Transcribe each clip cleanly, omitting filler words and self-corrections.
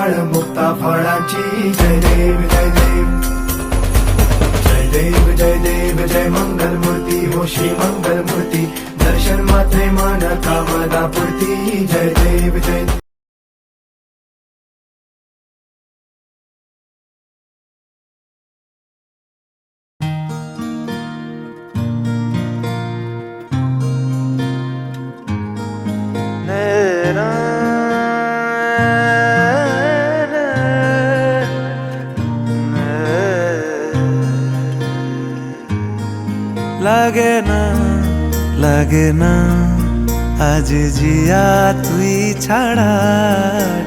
माळ मुक्ता फळाची जय देव जय देव जय देव जय देव जय मंगल मूर्ती हो श्री मंगल मूर्ती दर्शन मात्रे मन कामना पूर्ती जय देव जय লাগে না আজ জিয়া তুই ছাড়া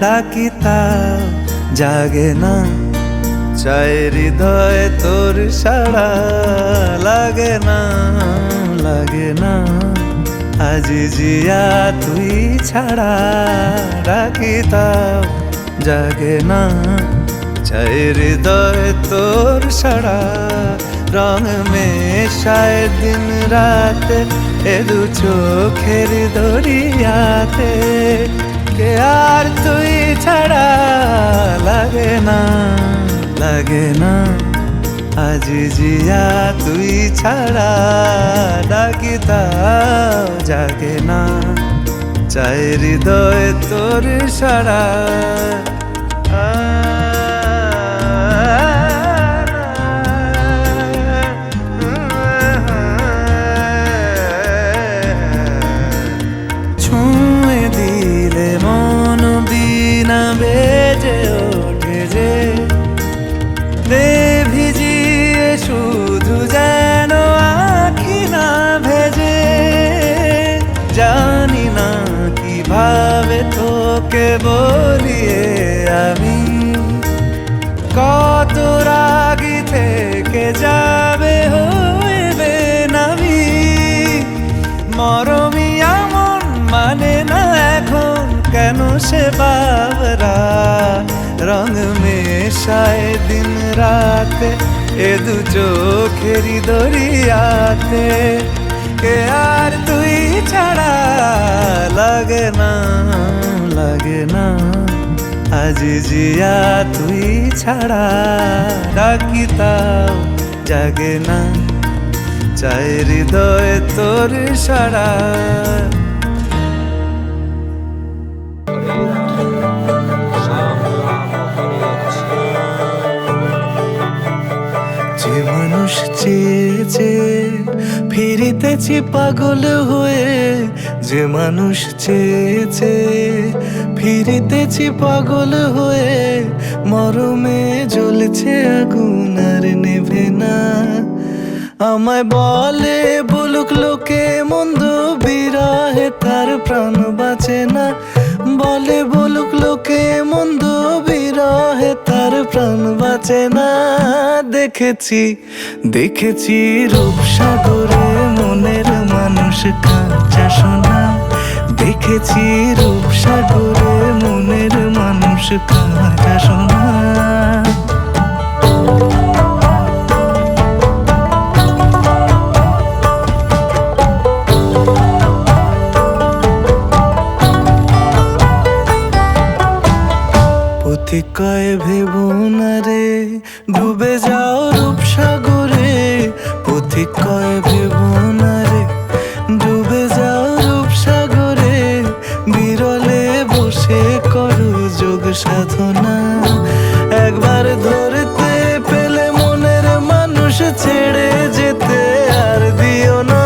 ডাকিতা জাগে না চায় হৃদয় তোর সাড়া লাগে না আজ জিয়া তুই ছাড়া ডাকিতা জাগে না চায় হৃদয় তোর সাড়া রং মেশায় দিন রাত এ দু চোখের দরিয়াতে কে আর তুই ছাড়া লাগে না আজ জিয়া তুই ছাড়া ডাকিতাও জাগে না চায় হৃদয় তোর সাড়া বেজে ওঠে যে ভিজিয়ে শুধু যেন আখি না ভেজে জানি না কিভাবে তোকে বলিয়ে আমি কত রাগি থেকে যাবে হইবে নামি মরমি এমন মানে না এখন কেন সে বাবরা রং মেশায় দিন রাতে এ দু চোখেরি দরিয়াতে কে আর তুই ছাড়া লাগে না আজ জিয়া তুই ছাড়া ডাকিতাও জাগে না চায় হৃদয় তোর সাড়া যে মানুষ চেয়েছে ফিরিতেছি পাগল হয়ে যে মানুষ চেয়েছে ফিরিতেছি পাগল হয়ে মরমে জ্বলছে আগুন আর নেভে না আমায় বলুক লোকে মন্দ বিরহে তার প্রাণ বাঁচে না বলুক লোকে মন্দ বিরহে তার প্রাণ বাঁচে না দেখেছি রূপসাগরে মনের মানুষ কাঁচা সোনা দেখেছি রূপসাগরে মনের মানুষ কাঁচা সোনা কয় ভেবো না রে ডুবে যাও রূপসাগরে পথিক কয় ভেবো না রে ডুবে যাও রূপসাগরে বিরলে বসে করো যোগ সাধনা একবার ধরতে পেলে মনের মানুষ ছেড়ে যেতে আর দিও না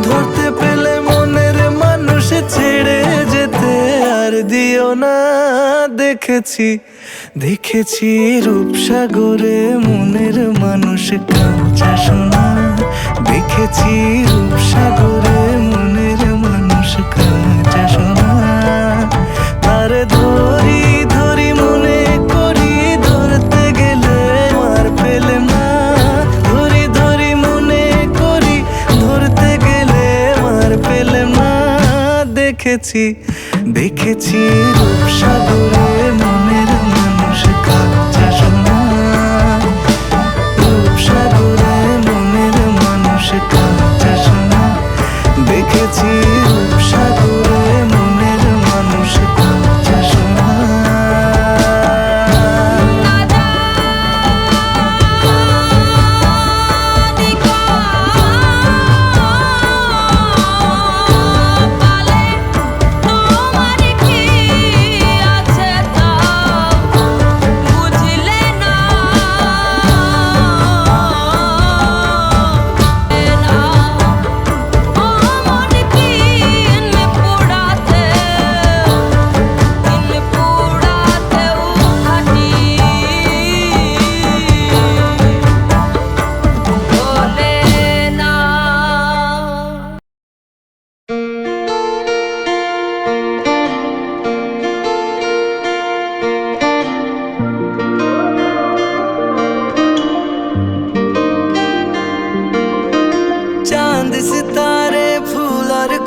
ধরতে পেলে মনের মানুষ ছেড়ে যেতে আর দিও না দেখেছি রূপসাগরে মনের মানুষ কাঁচা সোনা দেখেছি রূপসাগরে মনের মানুষ কাঁচা সোনা তার ধরি মনে করি ধরতে গেলে আর পেলে না ধরি মনে করি ধরতে গেলে আর পেলে না দেখেছি রূপসাগরে মনের মানুষ কাঁচা সোনা রূপসাগরে মনের মানুষ কাঁচা সোনা দেখেছি রূপসাগরে মনের মানুষ কাঁচা সোনা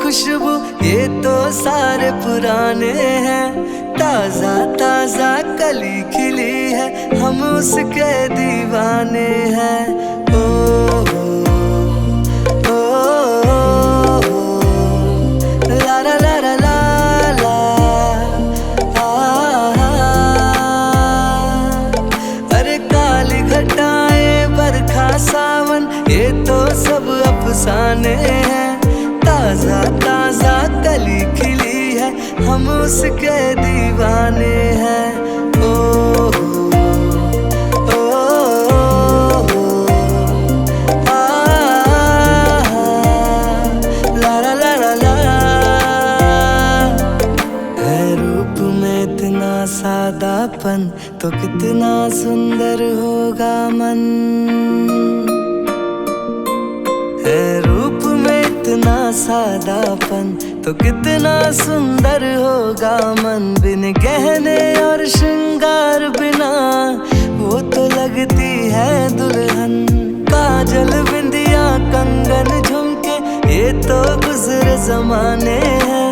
खुशबू ये तो सारे पुराने हैं। ताजा ताजा कली खिली है, हम उसके दीवाने हैं। ओ ला ला ला ला ला ला, अरे काली घटाएं बरखा सावन ये तो सब अफसाने हैं। ताजा ताजा कली खिली है, हम उसके दीवाने हैं। ओ ओ आ ला ला ला ला ला। है रूप में इतना सादापन तो कितना सुंदर होगा मन। है रूप में इतना सादापन तो कितना सुंदर होगा मन। बिन गहने और श्रृंगार बिना वो तो लगती है दुल्हन। काजल बिंदिया कंगन झुमके ये तो गुजरे जमाने हैं।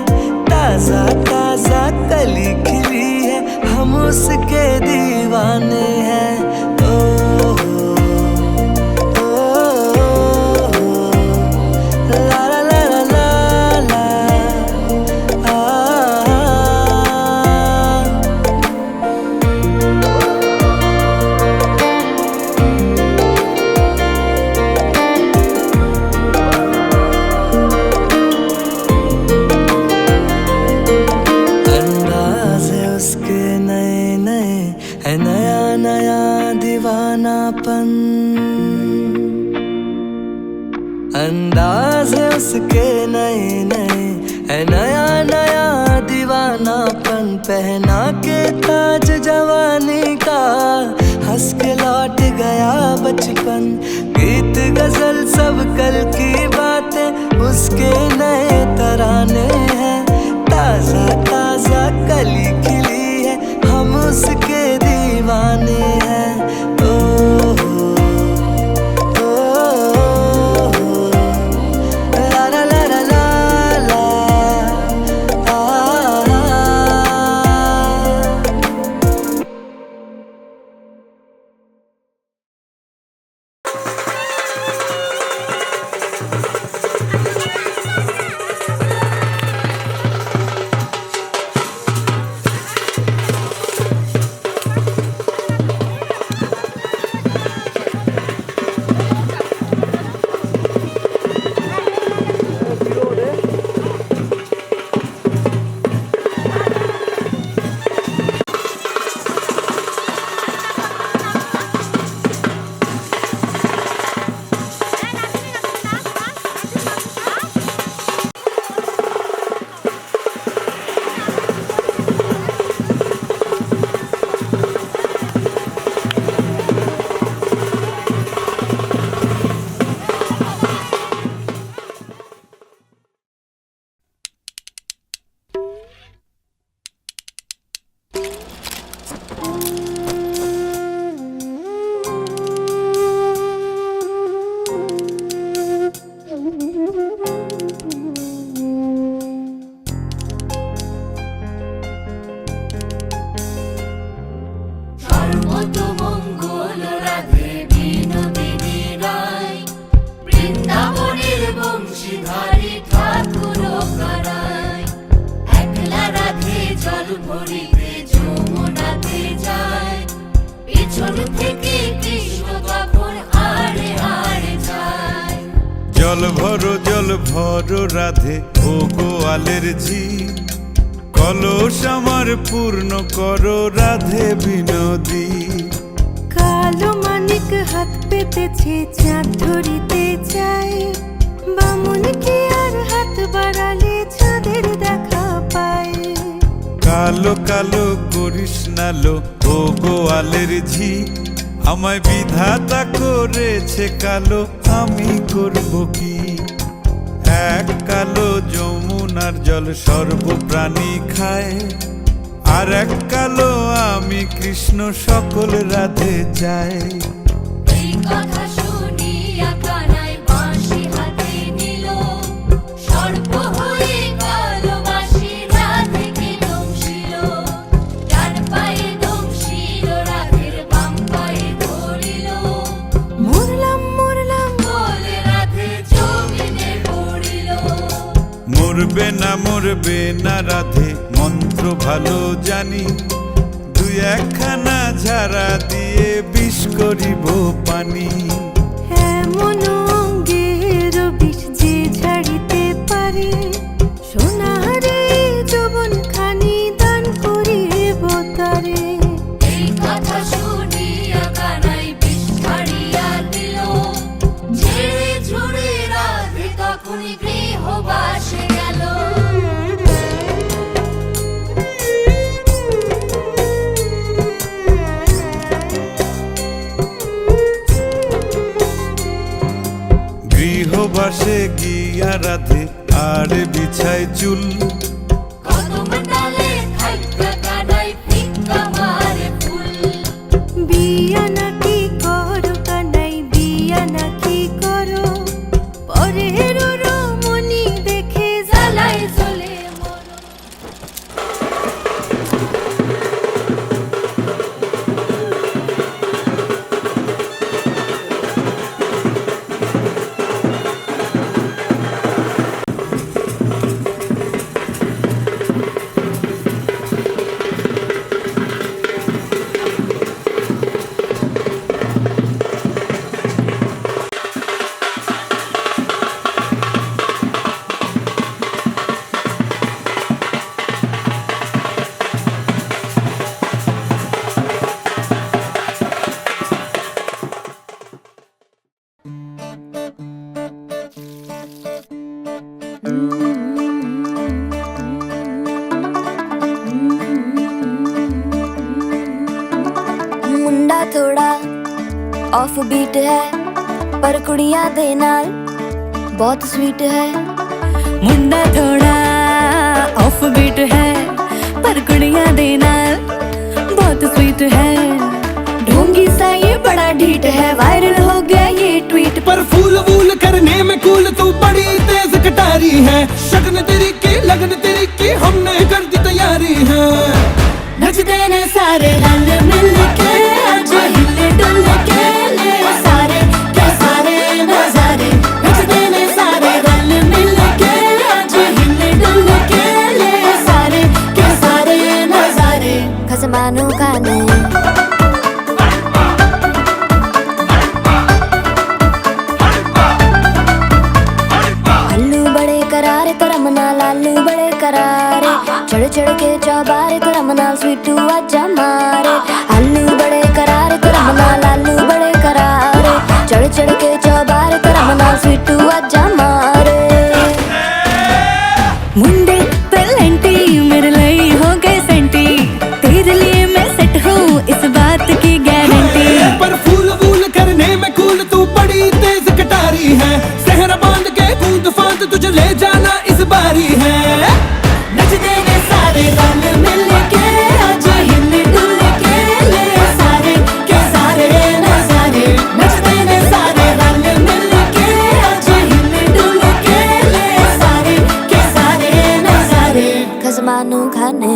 ताजा ताजा कली खिली है, हम उसके दीवाने हैं। अंदाज है उसके नए नए है, नया नया दीवानापन। पहना के ताज जवानी का हंस के लौट गया बचपन। गीत गजल सब कल की बातें उसके नए तराने हैं। ताजा ताजा कली खिली है, हम उसके दीवाने हैं। জল ভরো রাধে ও গোয়ালের ঝি। কলস আমার পূর্ণ করো রাধে বিনোদী। কালো মানিক হাত পেতেছে চাঁদ ধরিতে চায়। বামুন কি আর হাত বাড়ালে চাঁদের দেখা পায়। কালো কালো করিস নালো ও গোয়ালের ঝি। আমায় বিধাতা করেছে কালো, আমি করব কি? এক কালো যমুনার জল সর্বপ্রাণী খায়, আর এক কালো আমি কৃষ্ণ সকল রাধে চাই। এই কথা শুনিয়া কানাই বাঁশি হাতে নিল, সর্প হয়ে ধরবে না রাধে, মন্ত্র ভালো জানি, দুই একখানা ঝাড়া দিয়ে বিষ করিব পানি। এমন অঙ্গের বিষ যে ঝাড়িতে পারে, সোনারে যৌবন খানি দান করিব তারে। এই কথা শুনিয়া কানাই বিষ ছাড়িয়া দিল, ঝেড়ে ঝুড়ে রাধে তখনই গৃহবাসে গেল। গৃহবাসে গিয়া রাধে আর বিছায় চুল, কদম ডালে থাইকা কানাই ফিক্কা মারে ফুল। বিয়া নাকি করো কানাই, বিয়া নাকি করো, পরের রমণী দেখে জ্বালায় জ্বলে মরো। मुंडा थोड़ा ऑफ बीट है, पर कुड़ियां दे नाल बहुत स्वीट है। मुंडा थोड़ा ऑफ बीट है, पर कुड़ियां दे नाल बहुत स्वीट है। ढोंगी सा ये बड़ा ढीठ है, वायरल हो गया ये ट्वीट। पर फूल वूल करने में कूल तू बड़ी तेज कटारी है, शगन तेरी की लगन तेरी की हमने कर दी तैयारी है। नचते ने सारे रल मिल के, आज हिले डुल के ले सारे के सारे नजारे। नचते ने सारे रल मिल के, आज हिले डुल के ले सारे के सारे नजारे। खसमानों का ने करारे तेरा मना लालू बड़े करारे, चढ़ चढ़ के चौबारे तेरा मना स्वीटू आजा मारे। आलू बड़े करारे तेरा मना लालू बड़े करारे, चढ़ चढ़ के चौबारे तेरा मना स्वीटू आजा मारे। मुंडे पेलेंटी मेरे लिए हो गए सेंटी, तेरे लिए मैं सेट हूँ इस बात की गारंटी। पर फूल वूल करने में कूल तू बड़ी तेज कटारी है, सहरा बांध के कूद फांद तुझे ले जाना इस बारी है। नचते ने सारे रल मिल के, आज हिल डुल के ले सारे के सारे नजारे। नचते ने सारे रल मिल के, आज हिल डुल के ले सारे के सारे नजारे। खसमानू खाने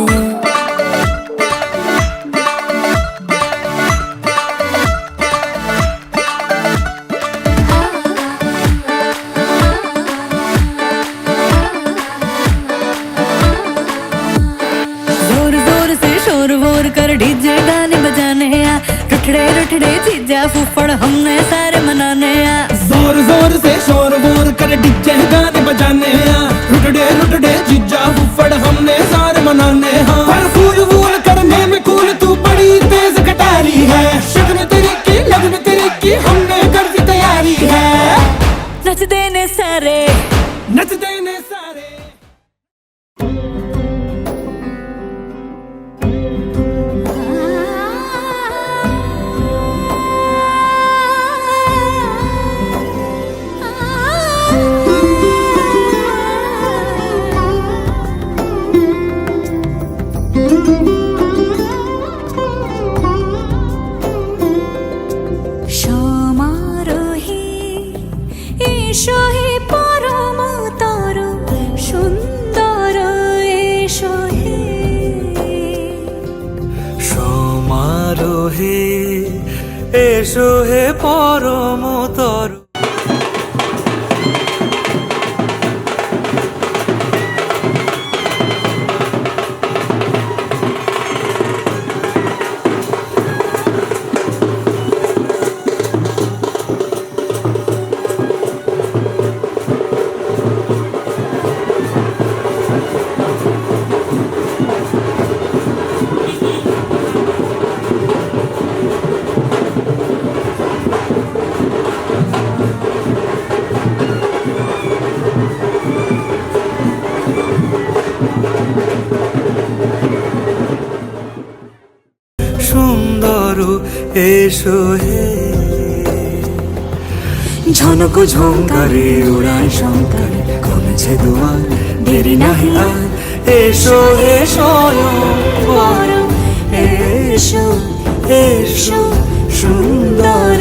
डीजे गाने बजाने आ, रुठड़े रुठड़े चीजा फूफड़ हमने सारे मनाने आ। जोर जोर से शोर वोर कर डीजे गाने बजाने हैं, रुटड़े रुटड़े जीजा फुफड़ हमने सारे मनाने हैं। पर फूल वूल करने में कूल तू बड़ी तेज कटारी है, शगन तेरी की लगन तेरी की हमने कर दी तैयारी है। नचते ने सारे नचते ने सारे সমারোহে এসো হে পরম তর সুন্দর এসো হে। সমারোহে এসো হে পরম তর। এসো হে ঝনক ঝঙ্কারে উড়ায় শঙ্কারে কমেছে দুয়ার দেরি নাহি আর এসো হে বড় এসো এসো সুন্দর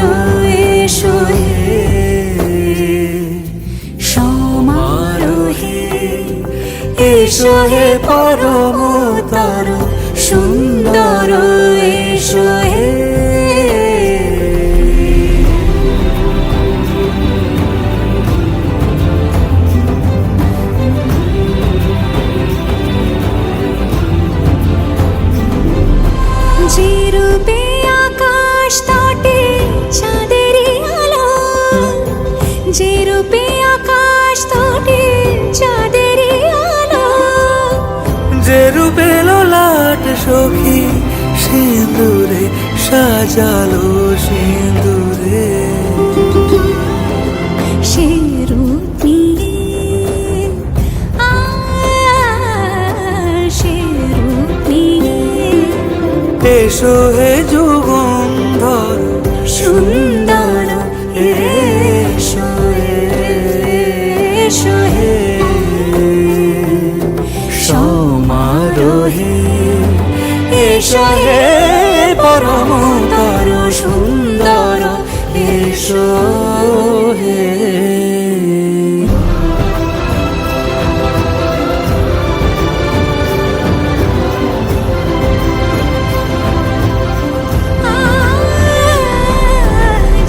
এসো হে সমারোহে এসো হে পরমতর সুন্দর এসো হে যে রূপে আকাশ তটে চাঁদেরই আলো যে রূপে আকাশ তটে চাঁদেরই আলো যে রূপে লোলাট সখী সিঁদুরে সাজালো সিঁদুরে সে রূপ নিয়ে সে রূপ নিয়ে এসো হে যুগন্ধর সুন্দর এসো এসো হে সমারোহে এসো হে পরমতর সুন্দর এসো হে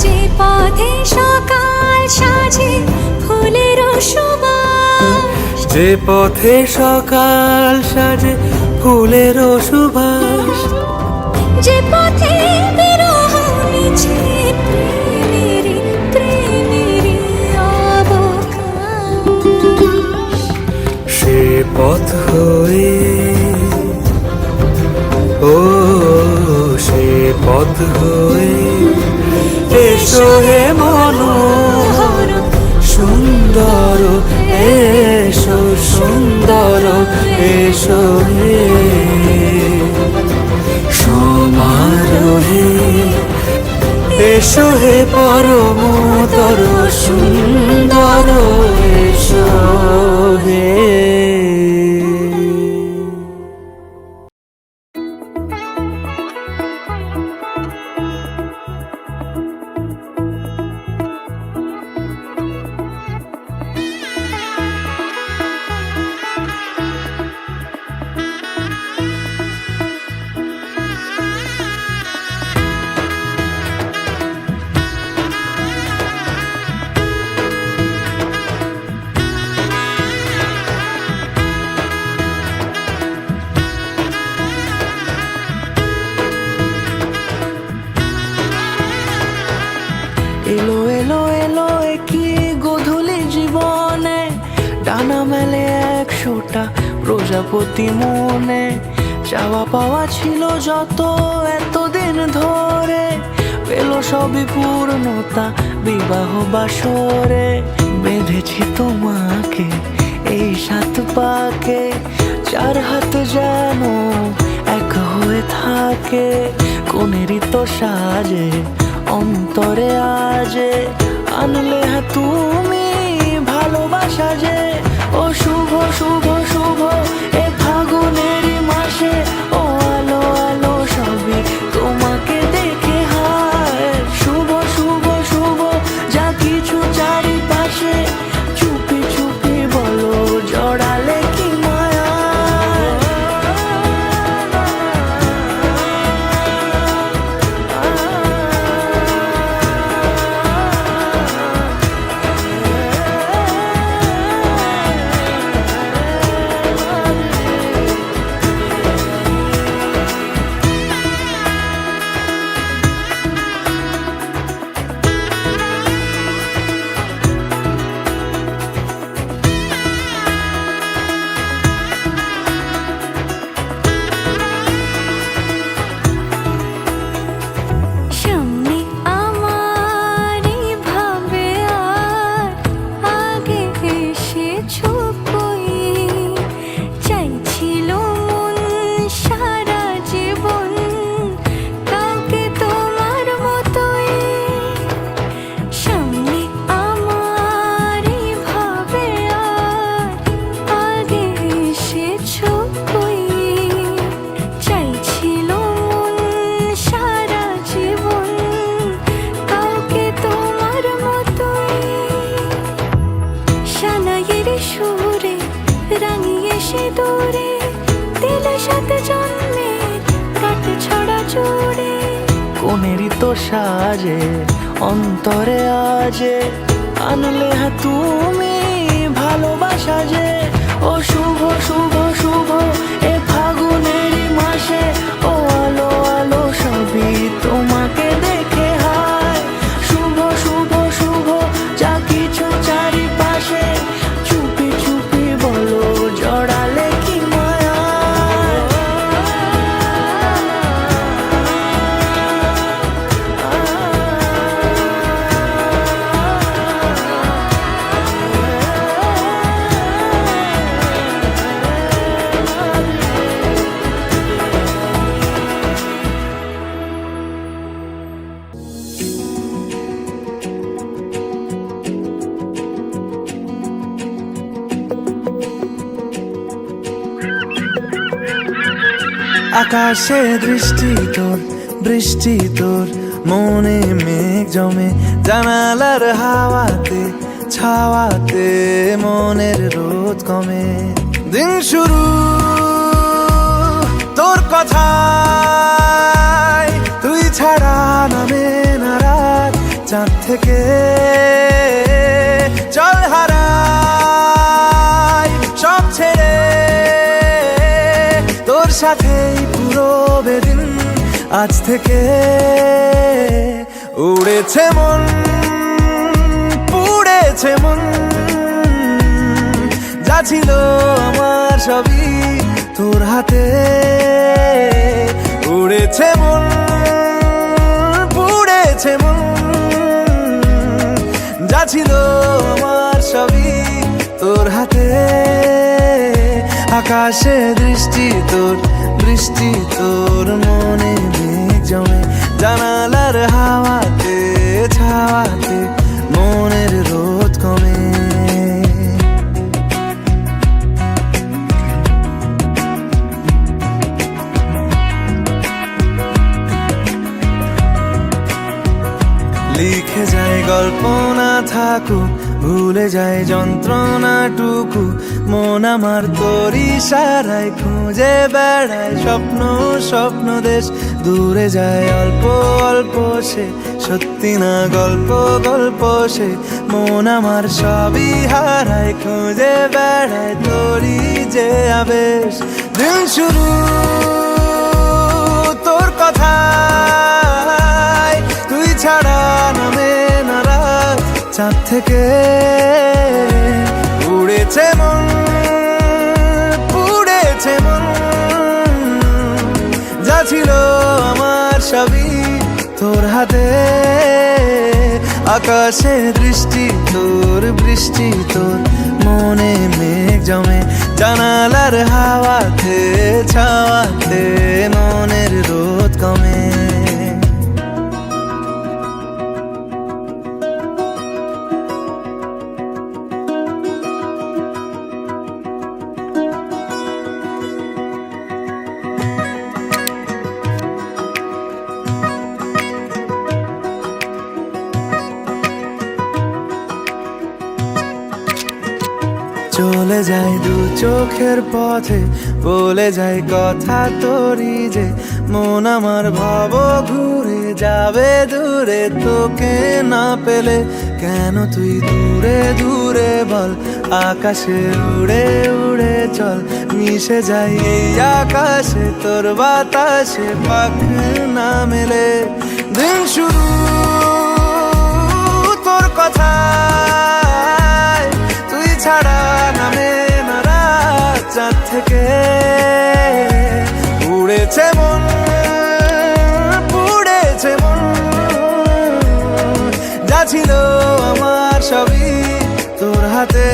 যে পথে সকাল সাজে ফুলের সুবাস যে পথে সকাল সাজে ফুলের সুবাস যে পথে বিরহ মিছে প্রেমেরই প্রেমেরই অবকাশ সে পথ হয়ে ও সে পথ হয়ে এসো হে মনোহর সুন্দর এসো সুন্দর এসো হে সমারোহে এসো হে পরমতর সুন্দর এসো হে এলো এলো এলো কি গোধূলি জীবনে ডানা মেলে 100টা প্রজাপতি মনে চাওয়া পাওয়া ছিল যত এতদিন ধরে পেল সবই পূর্ণতা বিবাহ বাসরে বেঁধেছি তোমাকে এই 7 পাকে 4 হাত যেন এক হয়ে থাকে কোনেরই তো সাজে অন্তরে আজে আনলে তুমি ভালোবাসা যে ও শুভ শুভ শুভ এ ফাগুনেরই মাসে ও আলো আলো সবই তোমাকে দেখে হায় শুভ শুভ শুভ যা কিছু চারিপাশে চুপি চুপি বলো জড়ালে কি মায়া সাজে অন্তরে আজে আনলে হ্যাঁ তুমি ভালোবাসা যে ও শুভ শুভ শুভ এ ফাগুনেরই মাসে ও আলো আলো সবই তোমাকে দেখে হায় শুভ শুভ শুভ যা কিছু চারিপাশে চুপি চুপি বলো জড়ালে কি মায়া আকাশে দৃষ্টি তোর বৃষ্টি তোর মনে মেঘ জমে জানালার হাওয়াতে ছাওয়াতে মনের রোদ কমে দিন শুরু তোর কথায় তুই ছাড়া নামে না রাত চাঁদ থেকে চল হারাই সব ছেড়ে তোর সাথেই পুরো বেদিন আজ থেকে উড়েছে মন পুড়েছে মন যা ছিল আমার সবই তোর হাতে উড়েছে মন পুড়েছে মন যা ছিল আমার সবই তোর হাতে আকাশে দৃষ্টি তোর বৃষ্টি তোর মনে মেঘ জমে জানালার হাওয়াতে ছাওয়াতে মনের রোদ কমে লিখে যায় গল্প না থাকুক ভুলে যায় যন্ত্রণাটুকু মন আমার তোর ইশারায় খুঁজে বেড়ায় স্বপ্ন স্বপ্ন দেশ দূরে যায় অল্প অল্প সে সত্যি না গল্প গল্প সে মন আমার সবই হারায় খুঁজে বেড়ায় তোরই যে আবেশ দিন শুরু তোর কথায় তুই ছাড়া নামে না রাত চাঁদ থেকে উড়েছে মন পুড়েছে মন যা ছিল আমার সবই তোর হাতে আকাশে দৃষ্টি তোর বৃষ্টি তোর মনে মেঘ জমে জানালার হাওয়াতে ছাওয়াতে মনের রোদ কমে চলে যায় দু চোখের পথে বলে যায় কথা তোরই যে মন আমার ভাব ঘুরে যাবে দূরে তোকে না পেলে কেন তুই দূরে দূরে বল আকাশে উড়ে উড়ে চল মিশে যাই এই আকাশে তোর বাতাসে পাখ না মেলে দিন শুরু তোর কথায় তুই ছাড়া নামে না রাত চাঁদ থেকে উড়েছে মন পুড়েছে মন যা ছিল আমার সবই তোর হাতে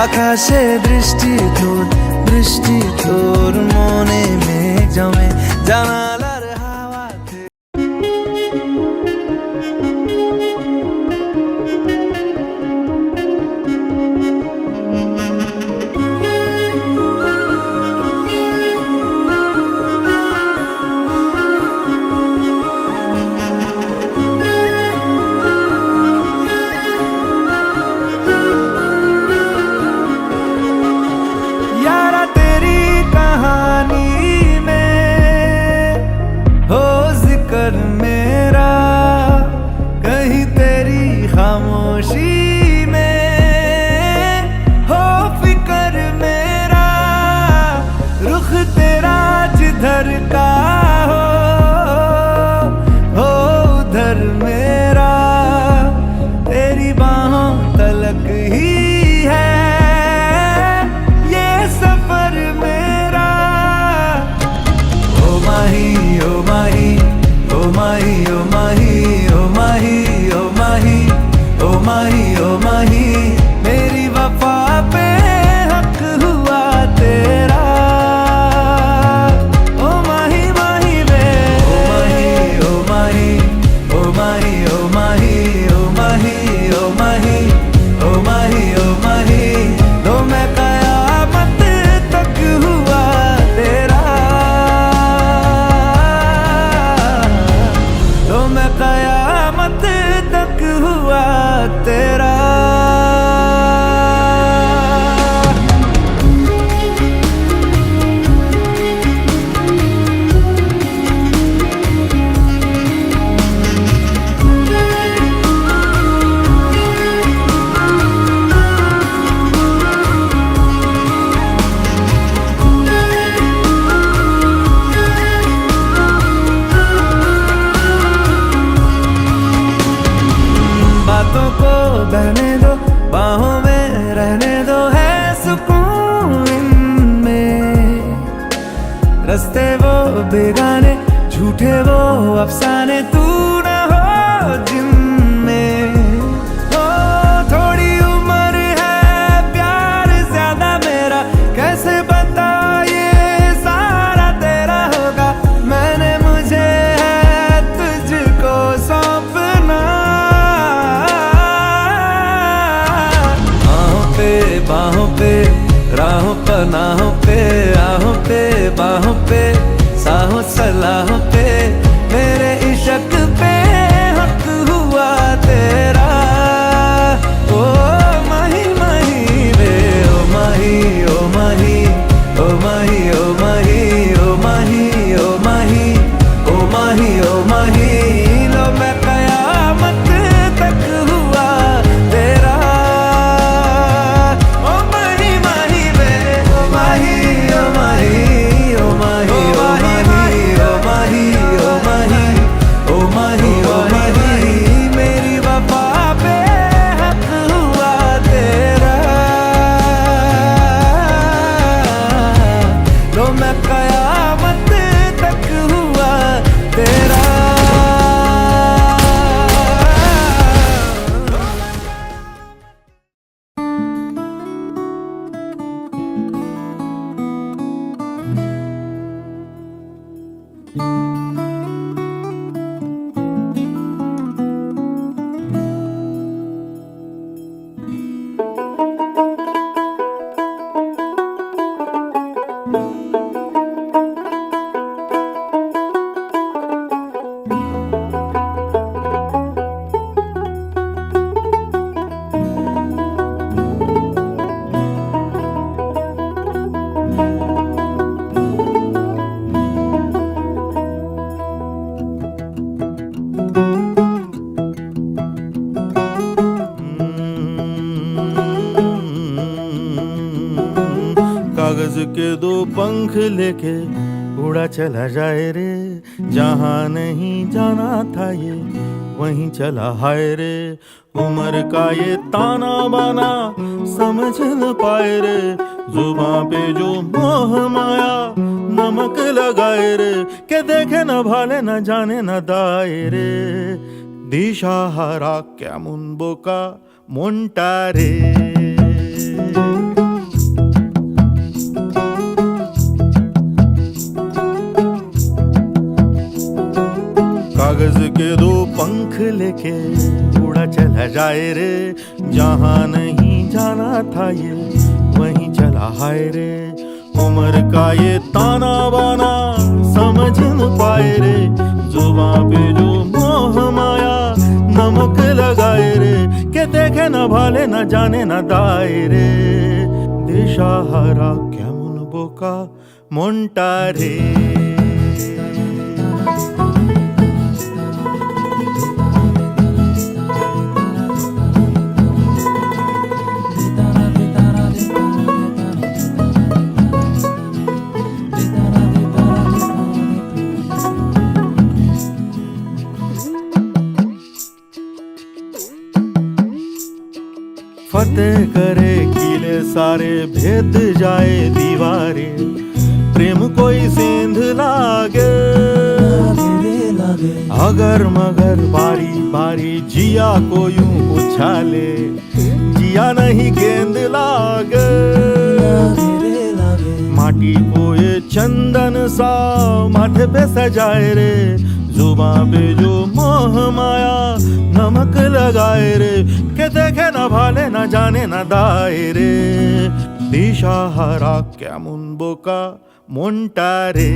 আকাশে দৃষ্টি তোর বৃষ্টি তোর মনে মেঘ জমে জানালার হাওয়াতে यारा तेरी कहानी में माही ओ माही ओ माही ओ माही ओ माही मेरी वफा पे हक हुआ तेरा ओ माही माही वे ओ माही ओ माही ओ माही ओ माही ओ माही ओ माही ओ माही ओ माही लो मैं कयामत तक हुआ तेरा लो मैं कयामत तक हुआ तेरा बातों को बहने दो बाहों में रहने दो है सुकून इनमें रस्ते वो बेगाने झूठे वो अफसाने तू न हो जिनमें हो थोड़ी उम्र है प्यार ज्यादा मेरा कैसे बता ये सारा तेरा होगा मैंने मुझे है तुझको सौंपना बाहों पे राहों पनाहों पे आहों पे बाहों पे साहों सलाहों पे मेरे इश्क पे हक हुआ तेरा ओ माही माही वे ओ माही ओ माही ओ माही ओ माही ओ माही ओ माही ओ माही ओ माही लो मैं कयामत तक हुआ तेरा ओ माही माही वे ओ माही ओ माही ओ माही ओ माही ओ माही ओ माही ओ माही ओ माही मेरी वफा पे हक हुआ तेरा लो मैं कयामत तक हुआ तेरा कागज के दो पंख लेके उड़ा चला जाए रे जहाँ नहीं जाना था ये वहीं चला हाय रे उम्र का ये ताना बाना समझ न पाए रे जुबां पे जो मोह माया नमक लगाए रे के देखे न भाले न जाने न दाए रे दिशाहारा কেমন বোকা মনটা রে कागज के दो पंख लेके उड़ा चला जाए रे जहाँ नहीं जाना था ये वहीं चला हाय रे उम्र का ये ताना बाना समझ न पाए रे जुबां पे जो मोह माया नमक लगाए रे के देखे न भाले न जाने न दाए रे दिशाहारा কেমন বোকা মনটা রে फतेह करे किले सारे भेद जाए दीवारे प्रेम कोई सेंध लागे अगर मगर बारी बारी जिया को यूं उछाले, जिया नहीं गेंद लागे, माटी को ये चंदन सा माथे पे सजाए रे, जुबां पे जो मोह माया नमक लगाए रे, के देखे न भाले न जाने न दाए रे, दिशा हारा केमन बोका মনটা রে।